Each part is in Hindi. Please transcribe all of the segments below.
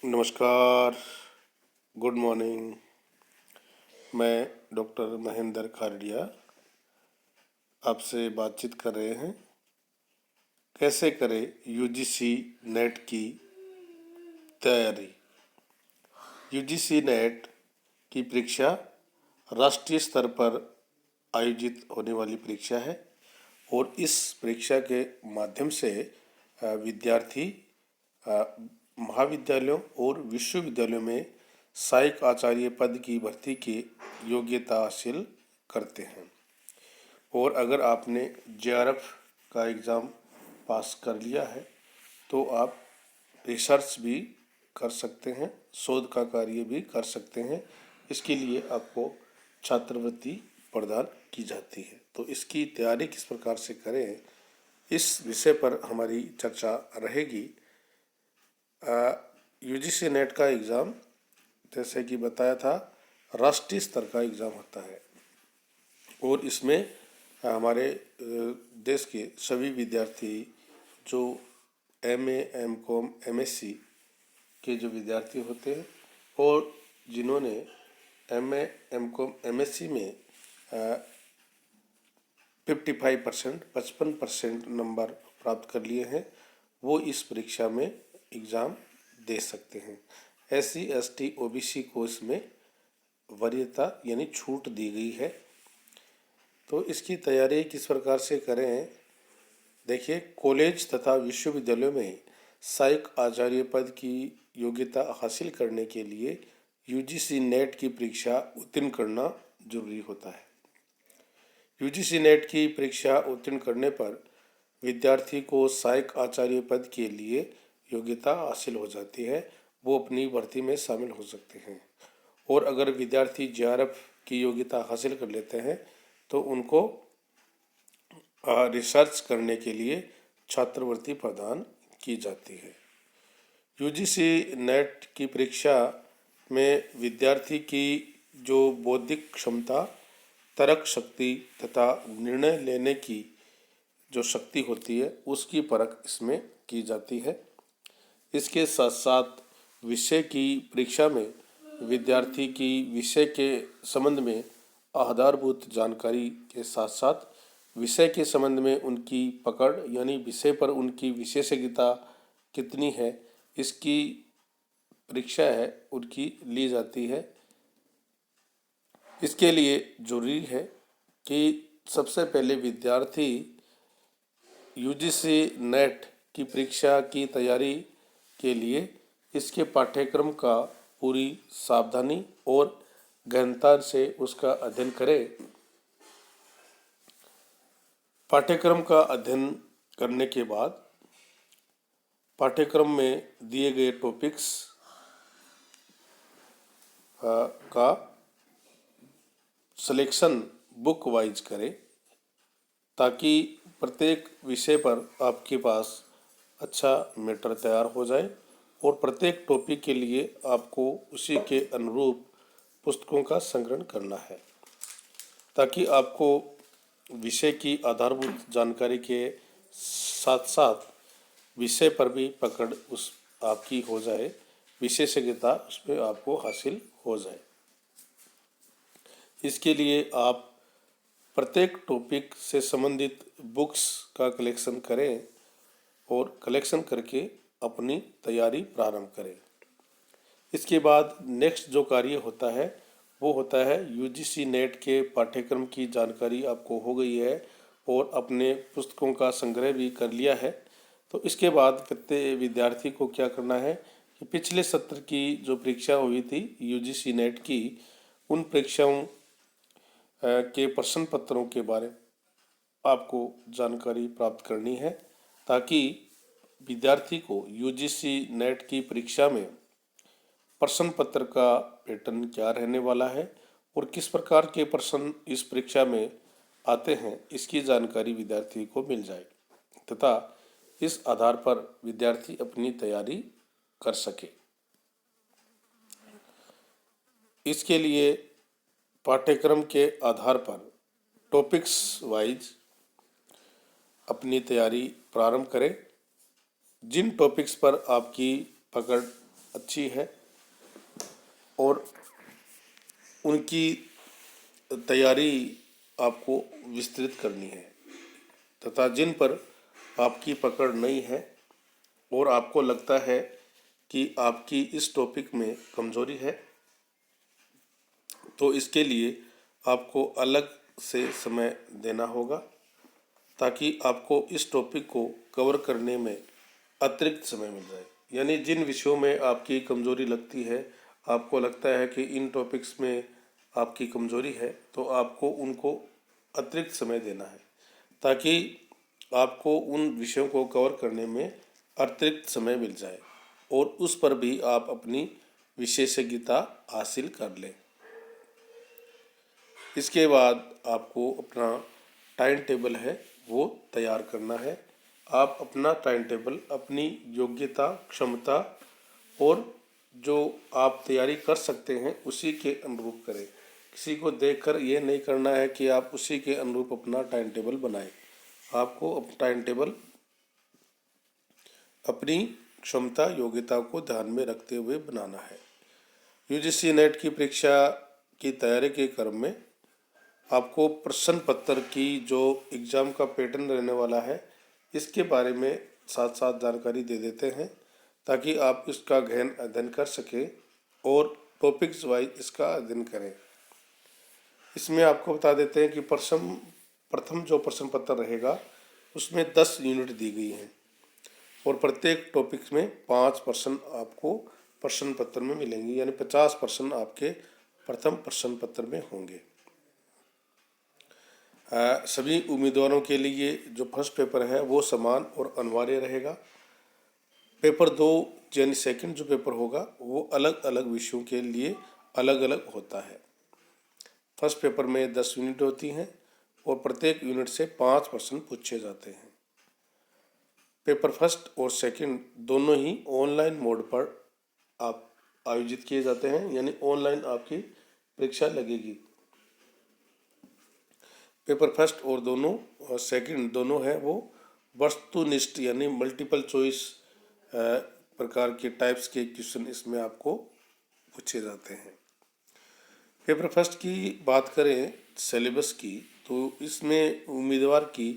नमस्कार, गुड मॉर्निंग। मैं डॉक्टर महेंद्र खारडिया आपसे बातचीत कर रहे हैं। कैसे करें यूजीसी नेट की तैयारी। यूजीसी नेट की परीक्षा राष्ट्रीय स्तर पर आयोजित होने वाली परीक्षा है और इस परीक्षा के माध्यम से विद्यार्थी महाविद्यालयों और विश्वविद्यालयों में सहायक आचार्य पद की भर्ती की योग्यता हासिल करते हैं। और अगर आपने जेआरएफ का एग्ज़ाम पास कर लिया है तो आप रिसर्च भी कर सकते हैं, शोध का कार्य भी कर सकते हैं। इसके लिए आपको छात्रवृत्ति प्रदान की जाती है। तो इसकी तैयारी किस प्रकार से करें, इस विषय पर हमारी चर्चा रहेगी। यूजीसी नेट का एग्ज़ाम जैसे कि बताया था राष्ट्रीय स्तर का एग्ज़ाम होता है और इसमें हमारे देश के सभी विद्यार्थी जो एमए, एमकॉम, एमएससी के जो विद्यार्थी होते हैं और जिन्होंने एमए, एमकॉम, एमएससी में 55% नंबर प्राप्त कर लिए हैं, वो इस परीक्षा में एग्ज़ाम दे सकते हैं। SC, ST, OBC को इसमें वरीयता यानी छूट दी गई है। तो इसकी तैयारी किस प्रकार से करें, देखिए। कॉलेज तथा विश्वविद्यालयों में सहायक आचार्य पद की योग्यता हासिल करने के लिए यूजीसी नेट की परीक्षा उत्तीर्ण करना जरूरी होता है। यूजीसी नेट की परीक्षा उत्तीर्ण करने पर विद्यार्थी को सहायक आचार्य पद के लिए योग्यता हासिल हो जाती है, वो अपनी भर्ती में शामिल हो सकते हैं। और अगर विद्यार्थी जेआरएफ की योग्यता हासिल कर लेते हैं तो उनको रिसर्च करने के लिए छात्रवृत्ति प्रदान की जाती है। यूजीसी नेट की परीक्षा में विद्यार्थी की जो बौद्धिक क्षमता, तर्क शक्ति तथा निर्णय लेने की जो शक्ति होती है उसकी परख इसमें की जाती है। इसके साथ साथ विषय की परीक्षा में विद्यार्थी की विषय के संबंध में आधारभूत जानकारी के साथ साथ विषय के संबंध में उनकी पकड़ यानी विषय पर उनकी विशेषज्ञता कितनी है, इसकी परीक्षा है उनकी ली जाती है। इसके लिए जरूरी है कि सबसे पहले विद्यार्थी यूजीसी नेट की परीक्षा की तैयारी के लिए इसके पाठ्यक्रम का पूरी सावधानी और गहनता से उसका अध्ययन करें। पाठ्यक्रम का अध्ययन करने के बाद पाठ्यक्रम में दिए गए टॉपिक्स का सिलेक्शन बुक वाइज करें ताकि प्रत्येक विषय पर आपके पास अच्छा मैटर तैयार हो जाए और प्रत्येक टॉपिक के लिए आपको उसी के अनुरूप पुस्तकों का संग्रहण करना है ताकि आपको विषय की आधारभूत जानकारी के साथ साथ विषय पर भी पकड़ उस आपकी हो जाए, विशेषज्ञता उसमें आपको हासिल हो जाए। इसके लिए आप प्रत्येक टॉपिक से संबंधित बुक्स का कलेक्शन करें और कलेक्शन करके अपनी तैयारी प्रारंभ करें। इसके बाद नेक्स्ट जो कार्य होता है वो होता है यूजीसी नेट के पाठ्यक्रम की जानकारी आपको हो गई है और अपने पुस्तकों का संग्रह भी कर लिया है। तो इसके बाद प्रत्येक विद्यार्थी को क्या करना है कि पिछले सत्र की जो परीक्षा हुई थी यूजीसी नेट की, उन परीक्षाओं के प्रश्न पत्रों के बारे में आपको जानकारी प्राप्त करनी है ताकि विद्यार्थी को यूजीसी नेट की परीक्षा में प्रश्न पत्र का पैटर्न क्या रहने वाला है और किस प्रकार के प्रश्न इस परीक्षा में आते हैं, इसकी जानकारी विद्यार्थी को मिल जाए तथा इस आधार पर विद्यार्थी अपनी तैयारी कर सके। इसके लिए पाठ्यक्रम के आधार पर टॉपिक्स वाइज अपनी तैयारी प्रारंभ करें। जिन टॉपिक्स पर आपकी पकड़ अच्छी है और उनकी तैयारी आपको विस्तृत करनी है, तथा जिन पर आपकी पकड़ नहीं है और आपको लगता है कि आपकी इस टॉपिक में कमजोरी है, तो इसके लिए आपको अलग से समय देना होगा ताकि आपको इस टॉपिक को कवर करने में अतिरिक्त समय मिल जाए। यानी जिन विषयों में आपकी कमजोरी लगती है, आपको लगता है कि इन टॉपिक्स में आपकी कमजोरी है, तो आपको उनको अतिरिक्त समय देना है ताकि आपको उन विषयों को कवर करने में अतिरिक्त समय मिल जाए और उस पर भी आप अपनी विशेषज्ञता हासिल कर लें। इसके बाद आपको अपना टाइम टेबल है वो तैयार करना है। आप अपना टाइम टेबल अपनी योग्यता, क्षमता और जो आप तैयारी कर सकते हैं उसी के अनुरूप करें। किसी को देखकर ये नहीं करना है कि आप उसी के अनुरूप अपना टाइम टेबल बनाएं। आपको टाइम टेबल अपनी क्षमता, योग्यता को ध्यान में रखते हुए बनाना है। यूजीसी नेट की परीक्षा की तैयारी के क्रम में आपको प्रश्न पत्र की जो एग्ज़ाम का पैटर्न रहने वाला है, इसके बारे में साथ साथ जानकारी दे देते हैं ताकि आप इसका गहन अध्ययन कर सकें और टॉपिक्स वाइज इसका अध्ययन करें। इसमें आपको बता देते हैं कि प्रथम जो प्रश्न पत्र रहेगा उसमें 10 यूनिट दी गई हैं और प्रत्येक टॉपिक्स में 5 प्रश्न आपको प्रश्न पत्र में मिलेंगे, यानी 50 प्रश्न आपके प्रथम प्रश्न पत्र में होंगे। सभी उम्मीदवारों के लिए जो फर्स्ट पेपर है वो समान और अनिवार्य रहेगा। पेपर 2 यानी सेकंड जो पेपर होगा वो अलग अलग विषयों के लिए अलग अलग होता है। फर्स्ट पेपर में 10 यूनिट होती हैं और प्रत्येक यूनिट से 5 प्रश्न पूछे जाते हैं। पेपर फर्स्ट और सेकंड दोनों ही ऑनलाइन मोड पर आप आयोजित किए जाते हैं, यानी ऑनलाइन आपकी परीक्षा लगेगी। पेपर फर्स्ट और सेकंड दोनों है वो वस्तुनिष्ठ यानी मल्टीपल चॉइस प्रकार के टाइप्स के क्वेश्चन इसमें आपको पूछे जाते हैं। पेपर फर्स्ट की बात करें सिलेबस की, तो इसमें उम्मीदवार की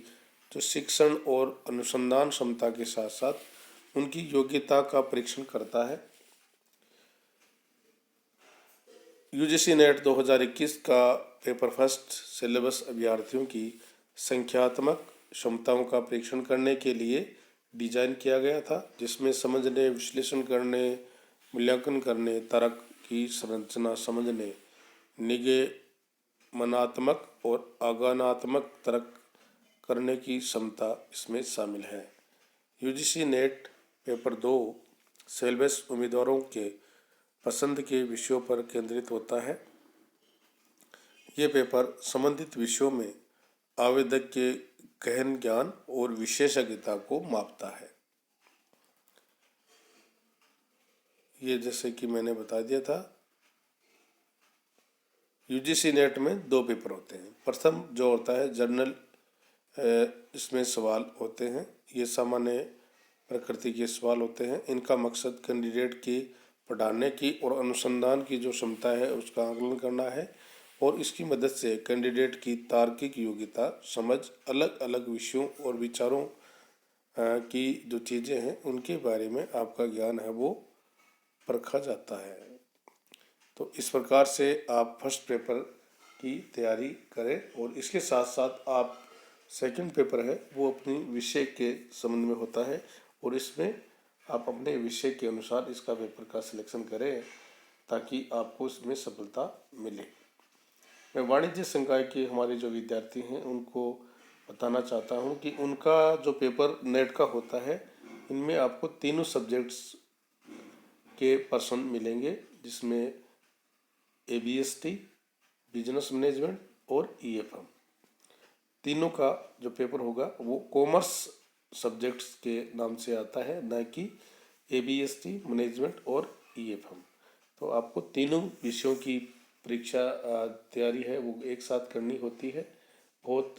जो शिक्षण और अनुसंधान क्षमता के साथ साथ उनकी योग्यता का परीक्षण करता है। यूजीसी नेट 2021 का पेपर फर्स्ट सिलेबस अभ्यर्थियों की संख्यात्मक क्षमताओं का परीक्षण करने के लिए डिजाइन किया गया था, जिसमें समझने, विश्लेषण करने, मूल्यांकन करने, तर्क की संरचना समझने, निगमनात्मक और आगमनात्मक तर्क करने की क्षमता इसमें शामिल है। यूजीसी नेट पेपर 2 सिलेबस उम्मीदवारों के पसंद के विषयों पर केंद्रित होता है। ये पेपर संबंधित विषयों में आवेदक के गहन ज्ञान और विशेषज्ञता को मापता है। ये जैसे कि मैंने बता दिया था, यूजीसी नेट में 2 पेपर होते हैं। प्रथम जो होता है जनरल, इसमें सवाल होते हैं, ये सामान्य प्रकृति के सवाल होते हैं। इनका मकसद कैंडिडेट की पढ़ाने की और अनुसंधान की जो क्षमता है उसका आकलन करना है और इसकी मदद से कैंडिडेट की तार्किक योग्यता, समझ, अलग अलग विषयों और विचारों की जो चीज़ें हैं उनके बारे में आपका ज्ञान है वो परखा जाता है। तो इस प्रकार से आप फर्स्ट पेपर की तैयारी करें और इसके साथ साथ आप सेकंड पेपर है वो अपनी विषय के संबंध में होता है और इसमें आप अपने विषय के अनुसार इसका पेपर का सिलेक्शन करें ताकि आपको इसमें सफलता मिले। मैं वाणिज्य संकाय के हमारे जो विद्यार्थी हैं उनको बताना चाहता हूं कि उनका जो पेपर नेट का होता है, इनमें आपको तीनों सब्जेक्ट्स के पर्सन मिलेंगे, जिसमें ABST, बिजनेस मैनेजमेंट और EFM, तीनों का जो पेपर होगा वो कॉमर्स सब्जेक्ट्स के नाम से आता है, न कि ABST, मैनेजमेंट और EFM। तो आपको तीनों विषयों की परीक्षा तैयारी है वो एक साथ करनी होती है। बहुत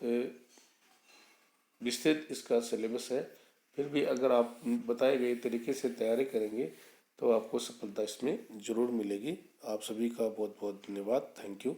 विस्तृत इसका सिलेबस है, फिर भी अगर आप बताए गए तरीके से तैयारी करेंगे तो आपको सफलता इसमें ज़रूर मिलेगी। आप सभी का बहुत बहुत धन्यवाद। Thank you.